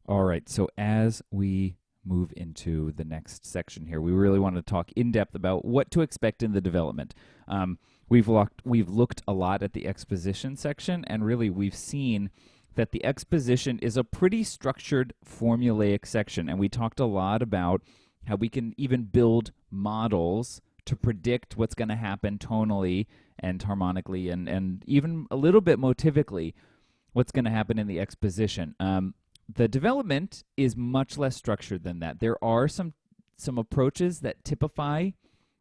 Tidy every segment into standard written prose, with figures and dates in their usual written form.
All right, so as we move into the next section here, we really want to talk in depth about what to expect in the development. We've looked a lot at the exposition section, and really we've seen that the exposition is a pretty structured formulaic section, and we talked a lot about how we can even build models to predict what's going to happen tonally and harmonically and even a little bit motivically what's going to happen in the exposition. The development is much less structured than that. There are some approaches that typify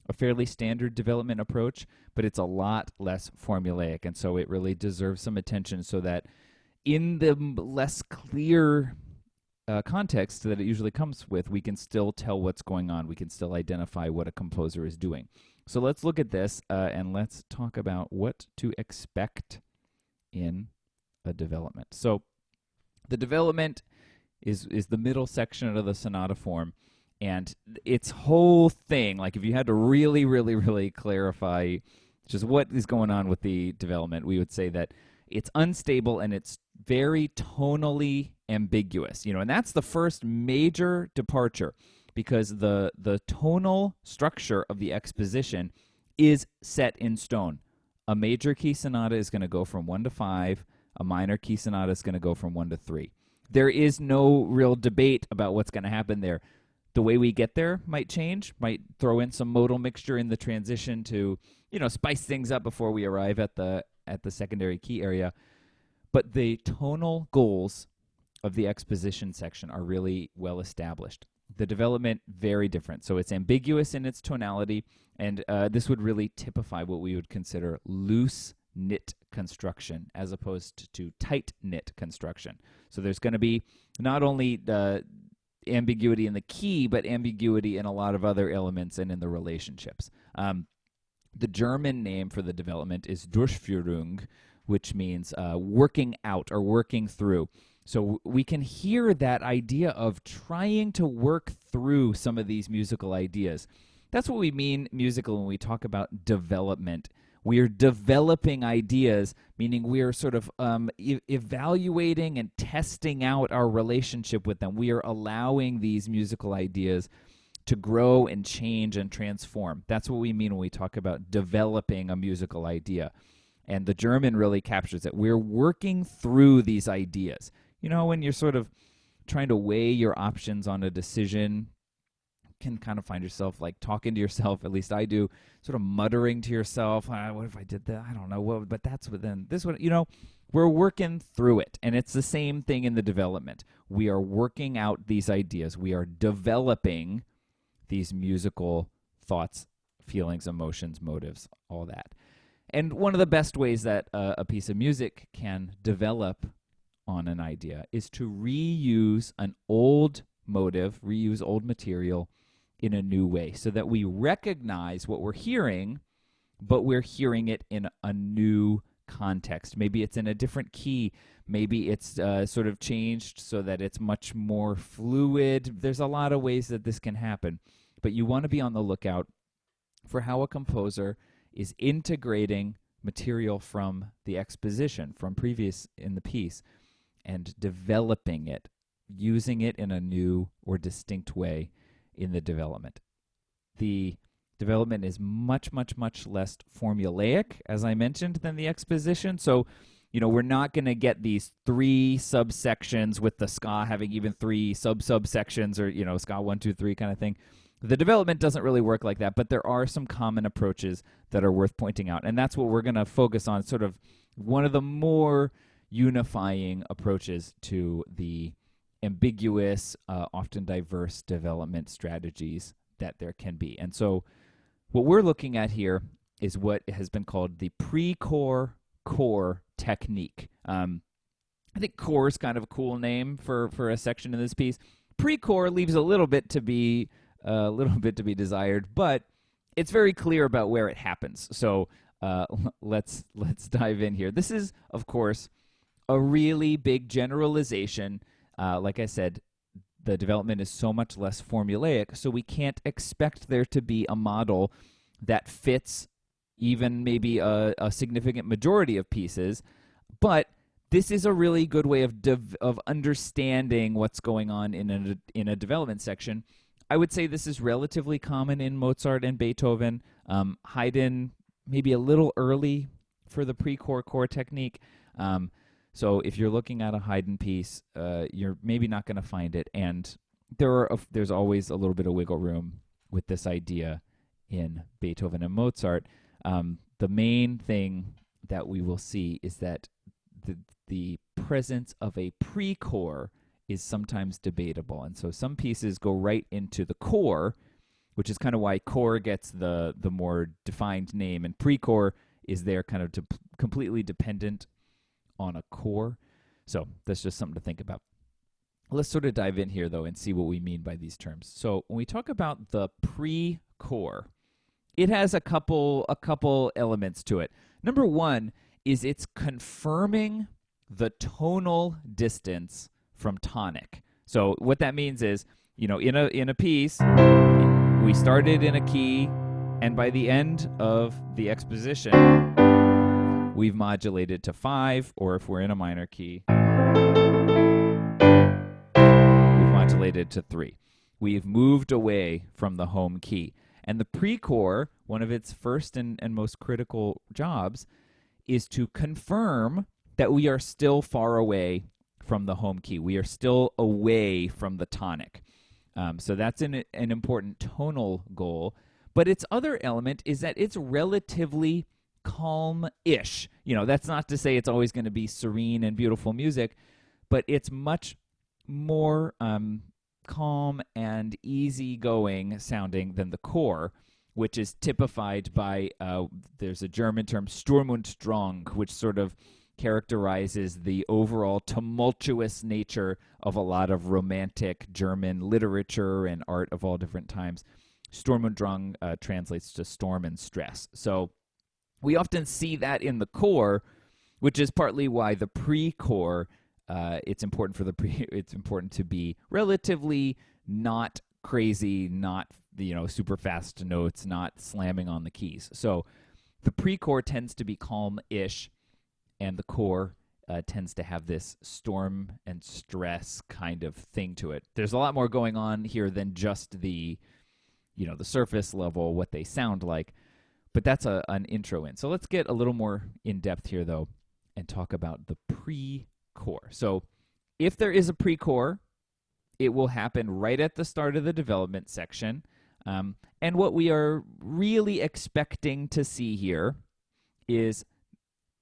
a fairly standard development approach, but it's a lot less formulaic, and so it really deserves some attention so that in the less clear context that it usually comes with, we can still tell what's going on. We can still identify what a composer is doing. So let's look at this and let's talk about what to expect in a development. So the development is the middle section of the sonata form, and its whole thing, like if you had to really, really, really clarify just what is going on with the development, we would say that it's unstable and it's very tonally ambiguous, and that's the first major departure, because the tonal structure of the exposition is set in stone. A major key sonata is going to go from 1 to 5. A minor key sonata is going to go from 1 to 3. There is no real debate about what's going to happen there. The way we get there might change, might throw in some modal mixture in the transition to, spice things up before we arrive at the secondary key area. But the tonal goals of the exposition section are really well established. The development, very different. So it's ambiguous in its tonality, and this would really typify what we would consider loose knit construction as opposed to tight knit construction. So there's going to be not only the ambiguity in the key, but ambiguity in a lot of other elements and in the relationships. The German name for the development is Durchführung, which means working out or working through. So we can hear that idea of trying to work through some of these musical ideas. That's what we mean musical when we talk about development. We are developing ideas, meaning we are sort of evaluating and testing out our relationship with them. We are allowing these musical ideas to grow and change and transform. That's what we mean when we talk about developing a musical idea. And the German really captures it. We're working through these ideas. When you're sort of trying to weigh your options on a decision, you can kind of find yourself like talking to yourself, at least I do, sort of muttering to yourself, what if I did that? I don't know. But that's what then this one, we're working through it. And it's the same thing in the development. We are working out these ideas. We are developing these musical thoughts, feelings, emotions, motives, all that. And one of the best ways that a piece of music can develop on an idea is to reuse an old motive, reuse old material in a new way, so that we recognize what we're hearing, but we're hearing it in a new context. Maybe it's in a different key. Maybe it's sort of changed so that it's much more fluid. There's a lot of ways that this can happen, but you want to be on the lookout for how a composer is integrating material from the exposition, from previous in the piece, and developing it, using it in a new or distinct way in the development. The development is much, much, much less formulaic, as I mentioned, than the exposition. So, we're not going to get these 3 subsections with the ska having even 3 subsections or, ska 1, 2, 3 kind of thing. The development doesn't really work like that, but there are some common approaches that are worth pointing out, and that's what we're going to focus on, sort of one of the more unifying approaches to the ambiguous, often diverse development strategies that there can be. And so what we're looking at here is what has been called the Precore core technique. I think core is kind of a cool name for a section in this piece. Precore leaves a little bit to be desired, but it's very clear about where it happens. So let's dive in here. This is, of course, a really big generalization. Like I said, the development is so much less formulaic, so we can't expect there to be a model that fits even maybe a significant majority of pieces, but this is a really good way of understanding what's going on in a development section. I would say this is relatively common in Mozart and Beethoven. Haydn, maybe a little early for the Precore core technique. So if you're looking at a Haydn piece, you're maybe not going to find it. And there's always a little bit of wiggle room with this idea in Beethoven and Mozart. The main thing that we will see is that the presence of a Precore is sometimes debatable. And so some pieces go right into the core, which is kind of why core gets the more defined name, and Precore is there kind of completely dependent on a core. So that's just something to think about. Let's sort of dive in here, though, and see what we mean by these terms. So when we talk about the Precore, it has a couple elements to it. Number one is it's confirming the tonal distance from tonic. So what that means is, in a piece, we started in a key, and by the end of the exposition, we've modulated to 5, or if we're in a minor key, we've modulated to 3. We've moved away from the home key. And the Precore, one of its first and most critical jobs, is to confirm that we are still far away from the home key. We are still away from the tonic. So that's an important tonal goal. But its other element is that it's relatively calm-ish. That's not to say it's always going to be serene and beautiful music, but it's much more calm and easygoing sounding than the core, which is typified by, there's a German term, Sturm und Drang, which sort of characterizes the overall tumultuous nature of a lot of romantic German literature and art of all different times. Sturm und Drang translates to storm and stress. So we often see that in the core, which is partly why the Precore, it's important to be relatively not crazy, not super fast notes, not slamming on the keys. So the Precore tends to be calm-ish, and the core tends to have this storm and stress kind of thing to it. There's a lot more going on here than just the surface level, what they sound like, but that's an intro in. So let's get a little more in depth here, though, and talk about the Precore. So if there is a Precore, it will happen right at the start of the development section. And what we are really expecting to see here is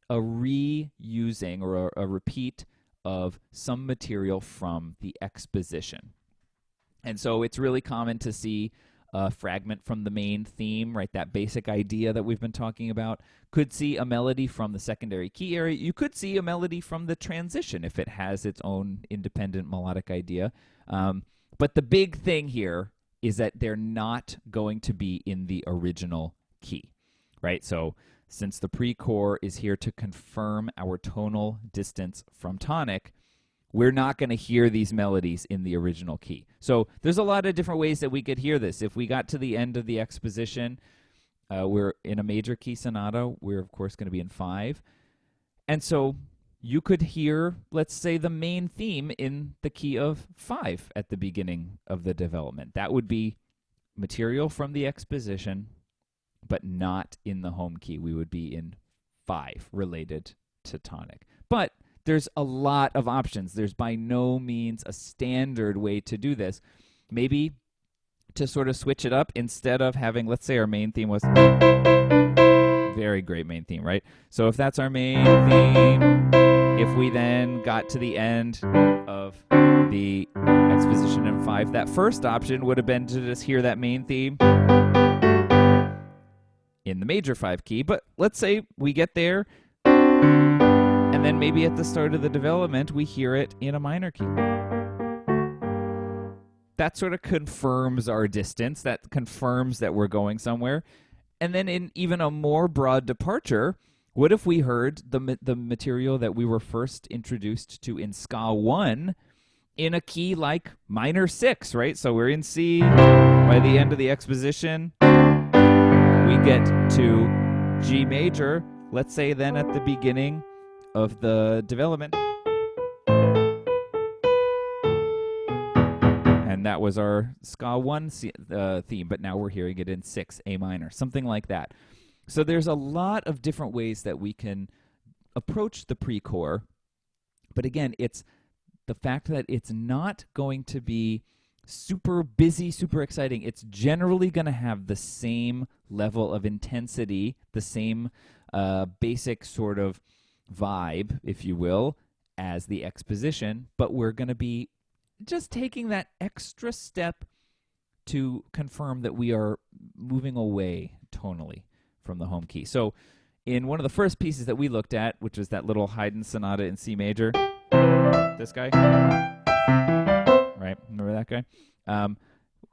a reusing or a repeat of some material from the exposition. And so it's really common to see a fragment from the main theme, right? That basic idea that we've been talking about. Could see a melody from the secondary key area. You could see a melody from the transition if it has its own independent melodic idea. But the big thing here is that they're not going to be in the original key, right? So since the Precore is here to confirm our tonal distance from tonic, we're not going to hear these melodies in the original key. So there's a lot of different ways that we could hear this. If we got to the end of the exposition, we're in a major key sonata. We're, of course, going to be in 5. And so you could hear, let's say, the main theme in the key of 5 at the beginning of the development. That would be material from the exposition, but not in the home key. We would be in 5 related to tonic. But there's a lot of options. There's by no means a standard way to do this. Maybe to sort of switch it up, instead of having, let's say our main theme was very great main theme, right? So if that's our main theme, if we then got to the end of the exposition in 5, that first option would have been to just hear that main theme in the major 5 key. But let's say we get there, and then maybe at the start of the development, we hear it in a minor key. That sort of confirms our distance. That confirms that we're going somewhere. And then in even a more broad departure, what if we heard the material that we were first introduced to in Ska 1 in a key like minor 6, right? So we're in C. By the end of the exposition, we get to G major. Let's say then at the beginning of the development, that was our Ska 1 theme, but now we're hearing it in 6, A minor, something like that. So there's a lot of different ways that we can approach the Precore, but again, it's the fact that it's not going to be super busy, super exciting. It's generally going to have the same level of intensity, the same basic sort of vibe, if you will, as the Exposition, but we're going to be just taking that extra step to confirm that we are moving away tonally from the home key. So in one of the first pieces that we looked at, which was that little Haydn Sonata in C major, this guy, right? Remember that guy?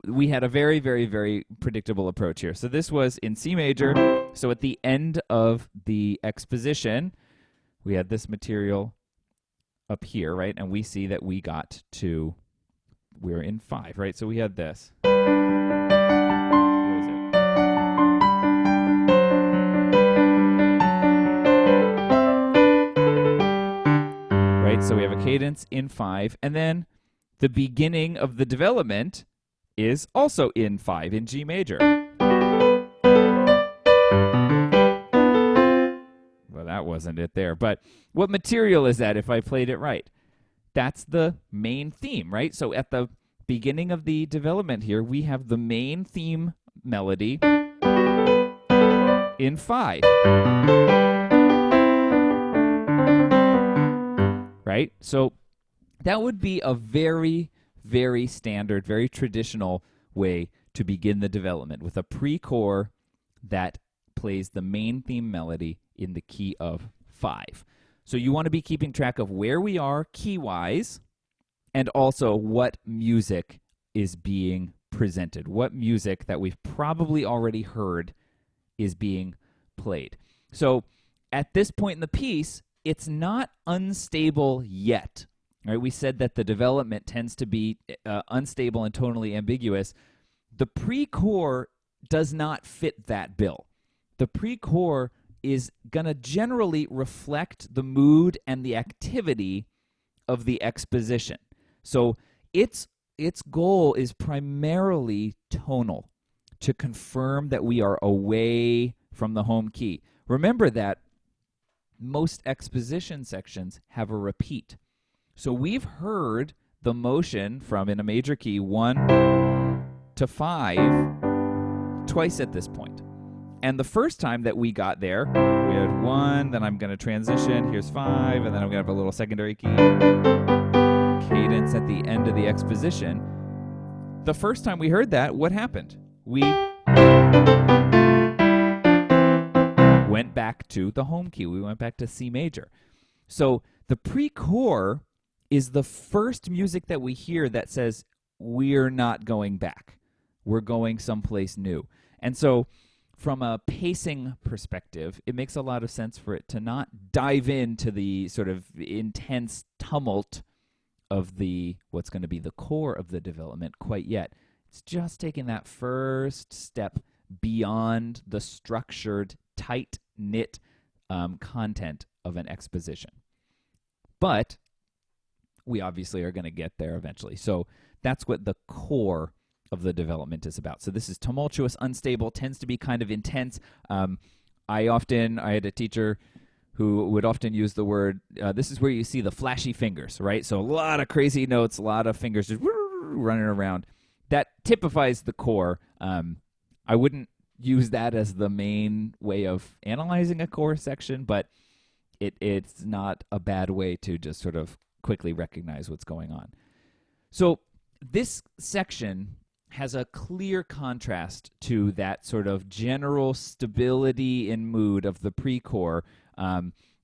We had a very, very, very predictable approach here. So this was in C major. So at the end of the Exposition, we had this material up here, right? And we see that we got to, we're in 5, right? So we had this. Where is it? Right? So we have a cadence in 5, and then the beginning of the development is also in 5, in G major. Well, that wasn't it there. But what material is that if I played it right? That's the main theme, right? So at the beginning of the development here, we have the main theme melody in 5. Right? So that would be a very, very standard, very traditional way to begin the development, with a Precore that plays the main theme melody in the key of 5. So you want to be keeping track of where we are key-wise, and also what music is being presented, what music that we've probably already heard is being played. So at this point in the piece, it's not unstable yet. Right? We said that the development tends to be unstable and tonally ambiguous. The Precore does not fit that bill. The Precore is going to generally reflect the mood and the activity of the Exposition. So its goal is primarily tonal, to confirm that we are away from the home key. Remember that most Exposition sections have a repeat. So we've heard the motion from, in a major key, 1 to 5 twice at this point. And the first time that we got there, we had 1, then I'm going to transition, here's 5, and then I'm going to have a little secondary key cadence at the end of the Exposition. The first time we heard that, what happened? We went back to the home key. We went back to C major. So the Precore is the first music that we hear that says, we're not going back. We're going someplace new. And so from a pacing perspective, it makes a lot of sense for it to not dive into the sort of intense tumult of the what's going to be the core of the development quite yet. It's just taking that first step beyond the structured, tight-knit content of an Exposition. But we obviously are going to get there eventually. So that's what the core of the development is about. So this is tumultuous, unstable, tends to be kind of intense. I had a teacher who would often use the word, this is where you see the flashy fingers, right? So a lot of crazy notes, a lot of fingers just running around. That typifies the core. I wouldn't use that as the main way of analyzing a core section, but it's not a bad way to just sort of quickly recognize what's going on. So this section has a clear contrast to that sort of general stability in mood of the Precore,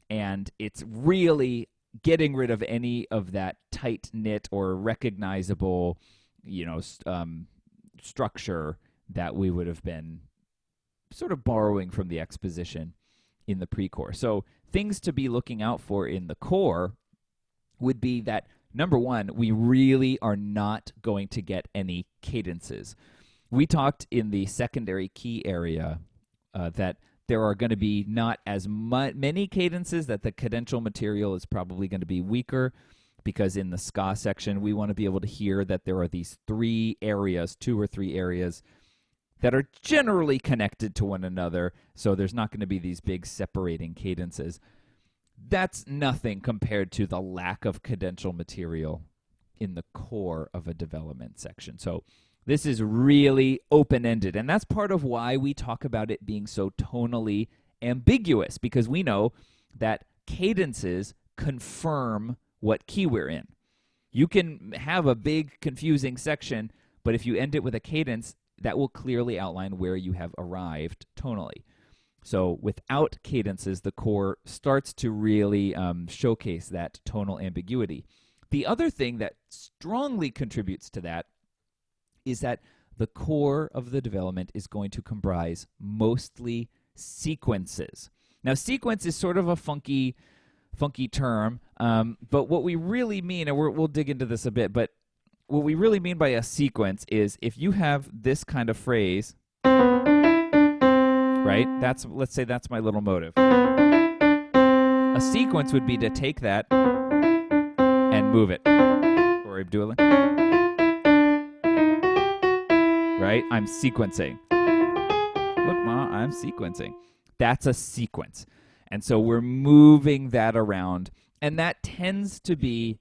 and it's really getting rid of any of that tight-knit or recognizable, structure that we would have been sort of borrowing from the Exposition in the Precore. So things to be looking out for in the core would be that, number one, we really are not going to get any cadences. We talked in the secondary key area that there are going to be not as many cadences, that the cadential material is probably going to be weaker. because in the ska section, we want to be able to hear that there are these 3 areas, 2 or 3 areas, that are generally connected to one another, so there's not going to be these big separating cadences. That's nothing compared to the lack of cadential material in the core of a development section. So this is really open-ended, and that's part of why we talk about it being so tonally ambiguous, because we know that cadences confirm what key we're in. You can have a big confusing section, but if you end it with a cadence, that will clearly outline where you have arrived tonally. So without cadences, the core starts to really showcase that tonal ambiguity. The other thing that strongly contributes to that is that the core of the development is going to comprise mostly sequences. Now, sequence is sort of a funky term, but what we really mean, and we'll dig into this a bit, but what we really mean by a sequence is if you have this kind of phrase, right? Let's say that's my little motive. A sequence would be to take that and move it. Or do it. Right? I'm sequencing. Look, Ma, I'm sequencing. That's a sequence. And so we're moving that around, and that tends to be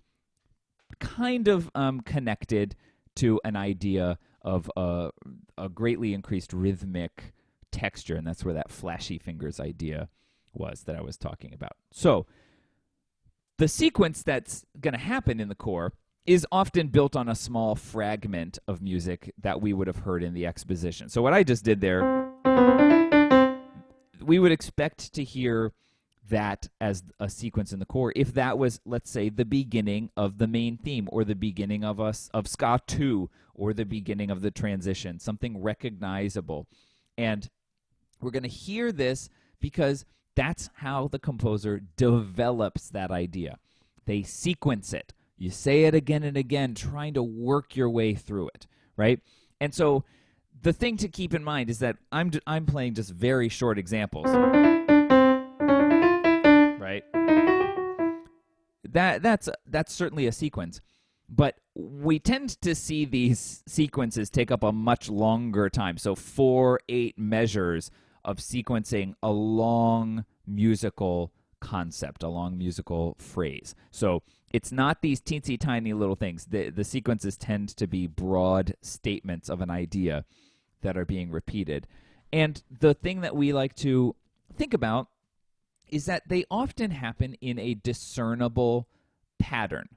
kind of connected to an idea of a greatly increased rhythmic texture, and that's where that flashy fingers idea was that I was talking about. So the sequence that's going to happen in the core is often built on a small fragment of music that we would have heard in the exposition. So what I just did there, we would expect to hear that as a sequence in the core if that was, let's say, the beginning of the main theme, or the beginning of ska 2, or the beginning of the transition, something recognizable. And we're going to hear this because that's how the composer develops that idea. They sequence it. You say it again and again, trying to work your way through it, right? And so the thing to keep in mind is that I'm playing just very short examples. Right? That's certainly a sequence, but we tend to see these sequences take up a much longer time. So 4-8 measures of sequencing a long musical concept, a long musical phrase. So it's not these teensy tiny little things. The sequences tend to be broad statements of an idea that are being repeated. And the thing that we like to think about is that they often happen in a discernible pattern.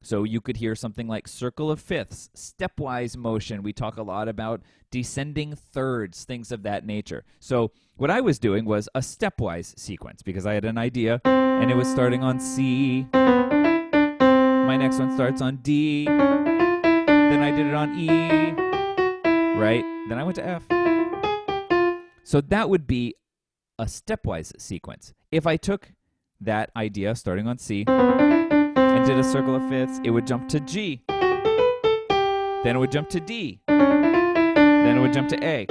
So you could hear something like circle of fifths, stepwise motion. We talk a lot about descending thirds, things of that nature. So what I was doing was a stepwise sequence because I had an idea, and it was starting on C. My next one starts on D. Then I did it on E. Right? Then I went to F. So that would be a stepwise sequence. If I took that idea starting on C and did a circle of fifths, it would jump to G. Then it would jump to D. Then it would jump to A.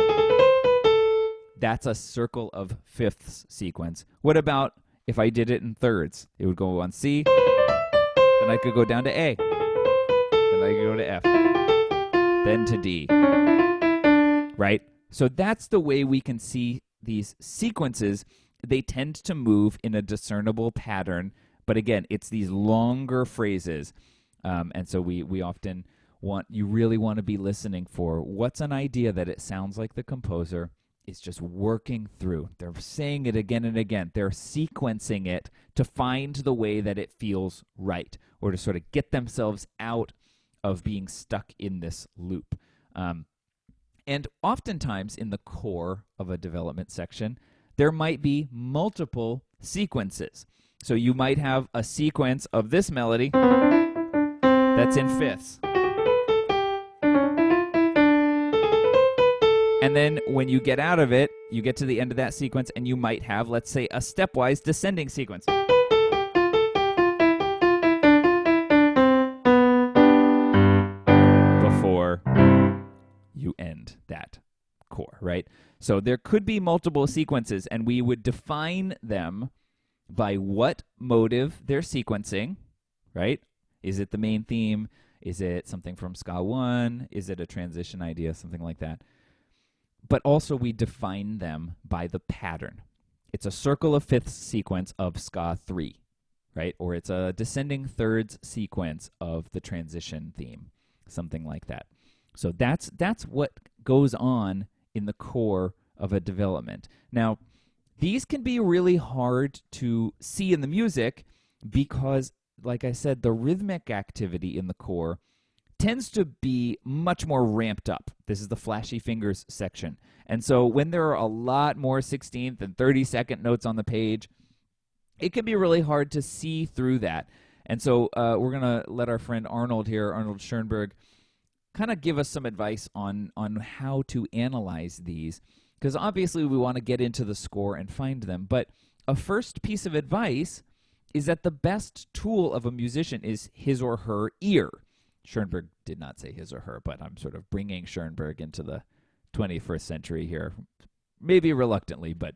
That's a circle of fifths sequence. What about if I did it in thirds? It would go on C, then I could go down to A, then I could go to F, then to D. Right? So that's the way we can see these sequences. They tend to move in a discernible pattern, but again, it's these longer phrases, and so we often you really want to be listening for what's an idea that it sounds like the composer is just working through. They're saying it again and again. They're sequencing it to find the way that it feels right, or to sort of get themselves out of being stuck in this loop. And oftentimes in the core of a development section, there might be multiple sequences. So you might have a sequence of this melody that's in fifths. And then when you get out of it, you get to the end of that sequence, and you might have, let's say, a stepwise descending sequence. Before you end that core, right? So there could be multiple sequences, and we would define them by what motive they're sequencing, right? Is it the main theme? Is it something from ska 1? Is it a transition idea, something like that? But also we define them by the pattern. It's a circle of fifths sequence of ska 3, right? Or it's a descending thirds sequence of the transition theme, something like that. So that's what goes on in the core of a development. Now, these can be really hard to see in the music because, like I said, the rhythmic activity in the core tends to be much more ramped up. This is the flashy fingers section. And so when there are a lot more 16th and 32nd notes on the page, it can be really hard to see through that. And so we're going to let our friend Arnold here, Arnold Schoenberg, kind of give us some advice on how to analyze these, because obviously we want to get into the score and find them. But a first piece of advice is that the best tool of a musician is his or her ear. Schoenberg did not say his or her, but I'm sort of bringing Schoenberg into the 21st century here, maybe reluctantly, but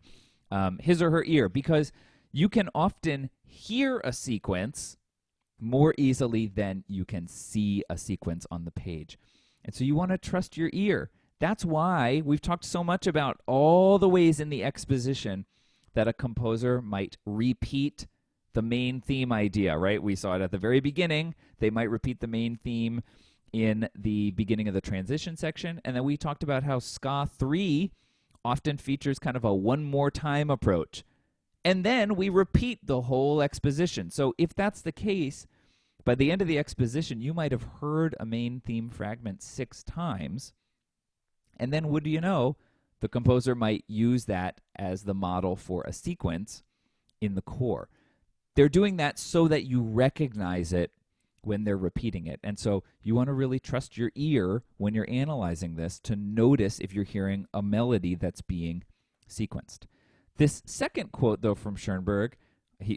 his or her ear, because you can often hear a sequence more easily than you can see a sequence on the page. And so you want to trust your ear. That's why we've talked so much about all the ways in the exposition that a composer might repeat the main theme idea, right? We saw it at the very beginning. They might repeat the main theme in the beginning of the transition section. And then we talked about how ska 3 often features kind of a one more time approach. And then we repeat the whole exposition. So if that's the case, by the end of the exposition, you might have heard a main theme fragment 6 times. And then, what do you know? The composer might use that as the model for a sequence in the core. They're doing that so that you recognize it when they're repeating it. And so you want to really trust your ear when you're analyzing this to notice if you're hearing a melody that's being sequenced. This second quote, though, from Schoenberg,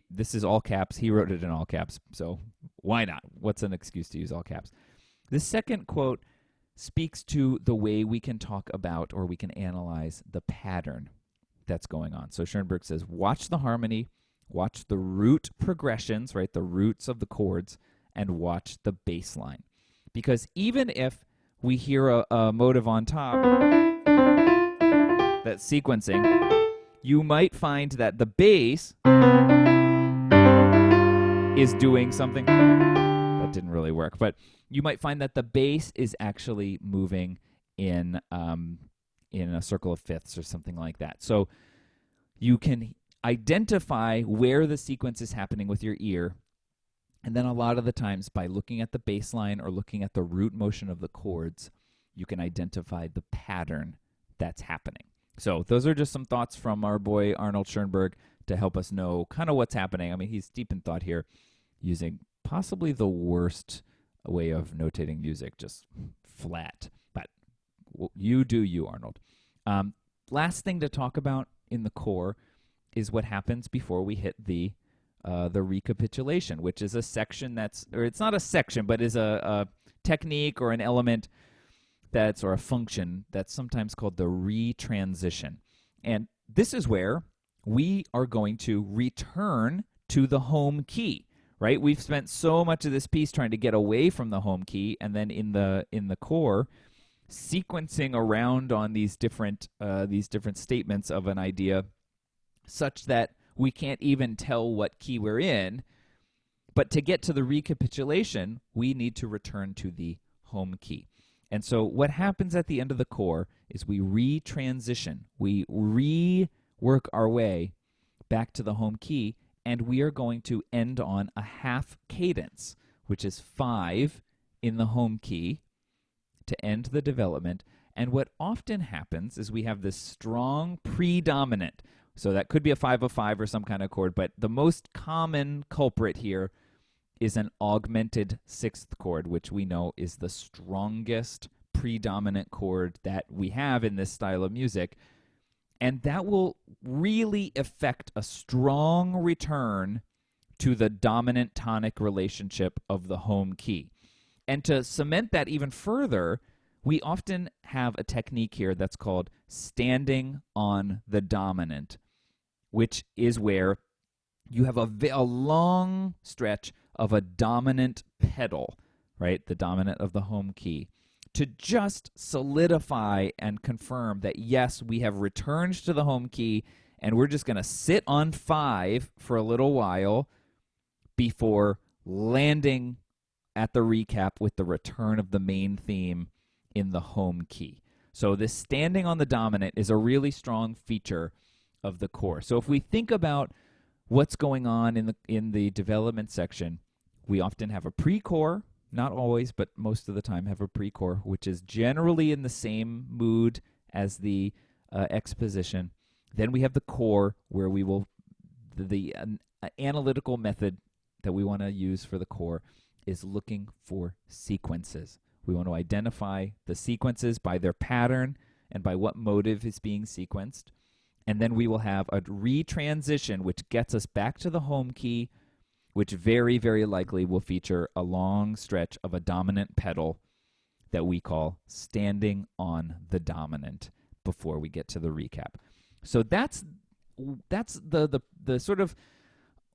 this is all caps. He wrote it in all caps, so why not? What's an excuse to use all caps? This second quote speaks to the way we can talk about or we can analyze the pattern that's going on. So Schoenberg says, watch the harmony, watch the root progressions, right, the roots of the chords, and watch the bass line. Because even if we hear a motive on top that's sequencing, you might find that the bass is doing something. That didn't really work, but you might find that the bass is actually moving in a circle of fifths or something like that. So you can identify where the sequence is happening with your ear, and then a lot of the times by looking at the bass line or looking at the root motion of the chords, you can identify the pattern that's happening. So those are just some thoughts from our boy Arnold Schoenberg to help us know kind of what's happening. I mean, he's deep in thought here, using possibly the worst way of notating music, just flat. But you do you, Arnold. Last thing to talk about in the core is what happens before we hit the recapitulation, which is a section or it's not a section, but is a technique or an element or a function that's sometimes called the retransition. And this is where we are going to return to the home key, right? We've spent so much of this piece trying to get away from the home key, and then in the core, sequencing around on these different statements of an idea, such that we can't even tell what key we're in. But to get to the recapitulation, we need to return to the home key. And so what happens at the end of the core is we retransition. We rework our way back to the home key, and we are going to end on a half cadence, which is 5 in the home key to end the development. And what often happens is we have this strong predominant. So that could be a 5 of 5 or some kind of chord, but the most common culprit here is an augmented 6th chord, which we know is the strongest predominant chord that we have in this style of music. And that will really affect a strong return to the dominant tonic relationship of the home key. And to cement that even further, we often have a technique here that's called standing on the dominant, which is where you have a long stretch of a dominant pedal, right? The dominant of the home key, to just solidify and confirm that, yes, we have returned to the home key and we're just going to sit on 5 for a little while before landing at the recap with the return of the main theme in the home key. So this standing on the dominant is a really strong feature of the core. So if we think about what's going on in the development section, we often have a pre-core, not always, but most of the time have a pre-core, which is generally in the same mood as the exposition. Then we have the core, where we will, the analytical method that we want to use for the core is looking for sequences. We want to identify the sequences by their pattern and by what motive is being sequenced. And then we will have a retransition, which gets us back to the home key, which very, very likely will feature a long stretch of a dominant pedal that we call standing on the dominant before we get to the recap. So that's the sort of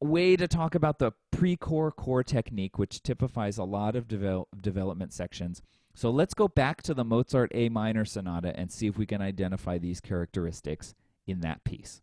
way to talk about the pre-core core technique, which typifies a lot of development sections. So let's go back to the Mozart A minor sonata and see if we can identify these characteristics in that piece.